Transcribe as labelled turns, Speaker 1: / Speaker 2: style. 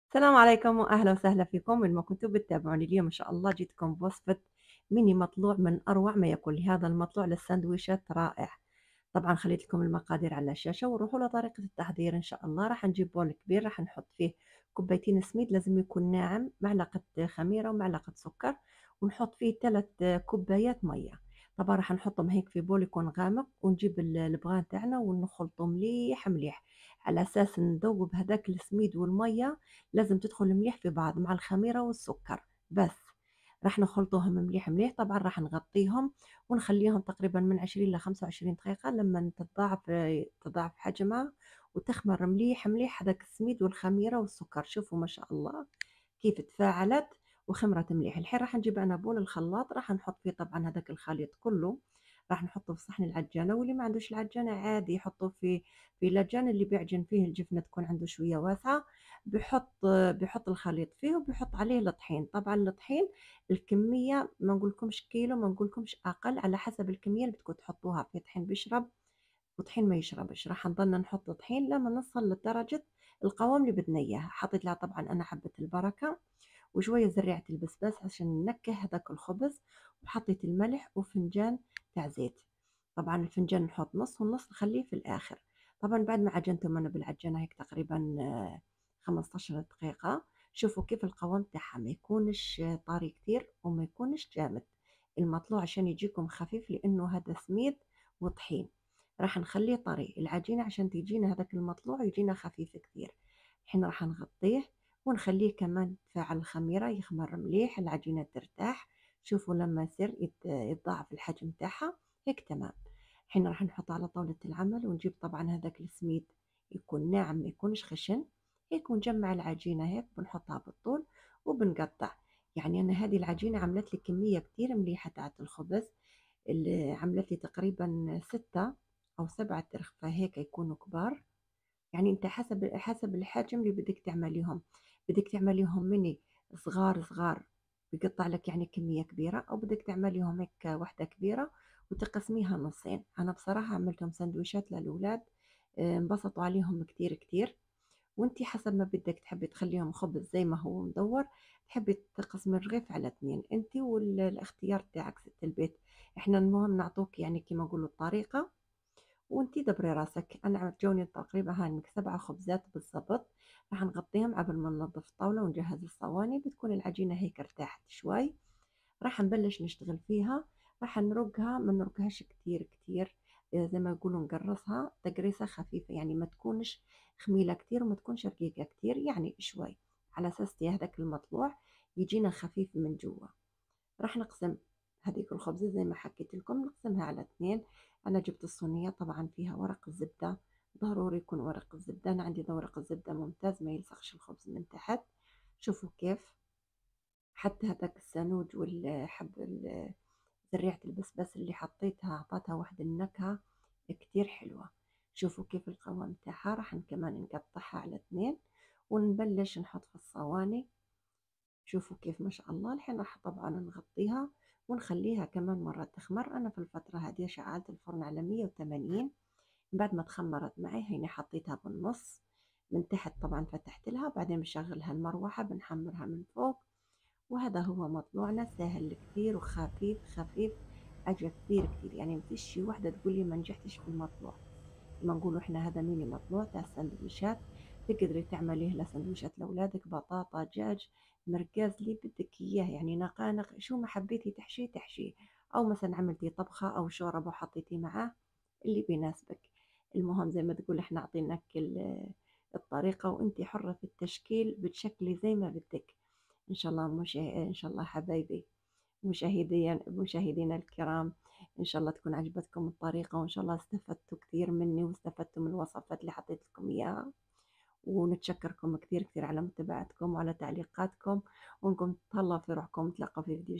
Speaker 1: السلام عليكم وأهلا وسهلا فيكم وين ما كنتم بتتابعوني. اليوم إن شاء الله جيتكم بوصفة ميني مطلوع من أروع ما يكون. هذا المطلوع للسندويشات رائع. طبعا خليت لكم المقادير على الشاشة ونروحوا لطريقة التحضير. إن شاء الله راح نجيب بول كبير، راح نحط فيه كوبايتين سميد لازم يكون ناعم، معلقة خميرة ومعلقة سكر، ونحط فيه 3 كوبايات مية. طبعا راح نحطهم هيك في بول يكون غامق، ونجيب البغان تاعنا ونخلطه مليح مليح على أساس نذوب هذاك السميد والمية. لازم تدخل مليح في بعض مع الخميرة والسكر بس. راح نخلطوهم مليح مليح. طبعا راح نغطيهم ونخليهم تقريبا من 20 ل 25 دقيقة لما تضاعف حجمها وتخمر مليح مليح هذاك السميد والخميرة والسكر. شوفوا ما شاء الله كيف تفاعلت وخمرت مليح. الحين راح نجيب انا بول الخلاط، راح نحط فيه طبعا هذاك الخليط كله. راح نحطه في صحن العجانة، واللي ما عندوش العجانة عادي يحطه في لجان اللي بيعجن فيه الجبنة تكون عنده شوية واسعة. بيحط الخليط فيه وبيحط عليه الطحين. طبعا الطحين الكمية ما نقولكمش كيلو، ما نقولكمش أقل، على حسب الكمية اللي بدكم تحطوها. في طحين بيشرب وطحين ما يشربش. راح نضلنا نحط طحين لما نوصل لدرجة القوام اللي بدنا إياها. حطيت لها طبعا أنا حبة البركة وشوية زريعة البسباس عشان ننكه هذاك الخبز، وحطيت الملح وفنجان تاع زيت. طبعا الفنجان نحط نص والنص نخليه في الآخر. طبعا بعد ما عجنتهم أنا بالعجانة هيك تقريبا 15 دقيقة. شوفوا كيف القوام تاعها، ما يكونش طري كتير وما يكونش جامد المطلوع عشان يجيكم خفيف، لأنه هذا سميد وطحين. راح نخليه طري العجينة عشان تجينا هذاك المطلوع يجينا خفيف كتير. الحين راح نغطيه ونخليه كمان تفاعل الخميرة يخمر مليح العجينة ترتاح. شوفوا لما يصير يتضاعف الحجم تاعها هيك تمام. الحين راح نحطه على طاولة العمل ونجيب طبعا هذاك السميد يكون ناعم ما يكونش خشن هيك، ونجمع العجينة هيك بنحطها بالطول وبنقطع. يعني أنا هذه العجينة عملت لي كمية كتير مليحة تاعت الخبز، اللي عملت لي تقريبا 6 أو 7 ترغفة هيك يكونوا كبار. يعني انت حسب الحجم اللي بدك تعمليهم. بدك تعمليهم مني صغار صغار بيقطع لك يعني كمية كبيرة، او بدك تعمليهم هيك واحدة كبيرة وتقسميها نصين. انا بصراحة عملتهم سندويشات للأولاد، انبسطوا عليهم كتير كتير. وانتي حسب ما بدك تحبي تخليهم خبز زي ما هو مدور، تحبي تقسمي الرغيف على 2، انتي والاختيار تاعك ست البيت. احنا المهم نعطوك يعني كما نقولوا الطريقة وانتي دبري راسك. انا جوني تقريبا هاي 7 خبزات بالضبط. راح نغطيهم قبل ما ننظف الطاولة ونجهز الصواني، بتكون العجينة هيك ارتاحت شوي. راح نبلش نشتغل فيها. راح نرقها، ما نرقهاش كتير كتير، زي ما يقولوا نقرصها تقريصة خفيفة، يعني ما تكونش خميلة كتير وما تكونش رقيقة كتير، يعني شوي على اساس هذاك المطلوع يجينا خفيف من جوا. راح نقسم هذيك الخبزة زي ما حكيت لكم، نقسمها على 2. أنا جبت الصينية طبعا فيها ورق الزبدة، ضروري يكون ورق الزبدة. أنا عندي ورق الزبدة ممتاز ما يلصقش الخبز من تحت. شوفوا كيف حتى هذاك السانوج زريعة البسباس اللي حطيتها أعطتها واحدة النكهة كتير حلوة. شوفوا كيف القوام تاعها. راح كمان نقطعها على 2 ونبلش نحط في الصواني. شوفوا كيف ما شاء الله. الحين راح طبعا نغطيها ونخليها كمان مرة تخمر. أنا في الفترة هذه شعلت الفرن على 180. بعد ما تخمرت معي هيني حطيتها بالنص من تحت، طبعا فتحت لها، بعدين بشغلها المروحة بنحمرها من فوق. وهذا هو مطلوعنا سهل كثير وخفيف خفيف. أجا كثير كثير، يعني مفيش شي وحدة تقولي ما نجحتش في المطلوع. ما نقولوا احنا هذا ميني مطلوع تاع السندويشات. تقدري تعمليه لسندويشات لاولادك، بطاطا، دجاج، مرقاز، اللي بدك اياه، يعني نقانق شو ما حبيتي تحشيه تحشيه. او مثلا عملتي طبخة او شوربة وحطيتي معاه اللي بيناسبك. المهم زي ما تقول احنا اعطيناك الطريقة وانتي حرة في التشكيل، بتشكلي زي ما بدك. ان شاء الله ان شاء الله حبايبي مشاهدينا الكرام، إن شاء الله تكون عجبتكم الطريقة، وإن شاء الله استفدتوا كثير مني واستفدتوا من الوصفات اللي حطيت لكم إياها. ونتشكركم كثير كثير على متابعتكم وعلى تعليقاتكم، ونكم تهلا في روحكم. نتلاقى في فيديو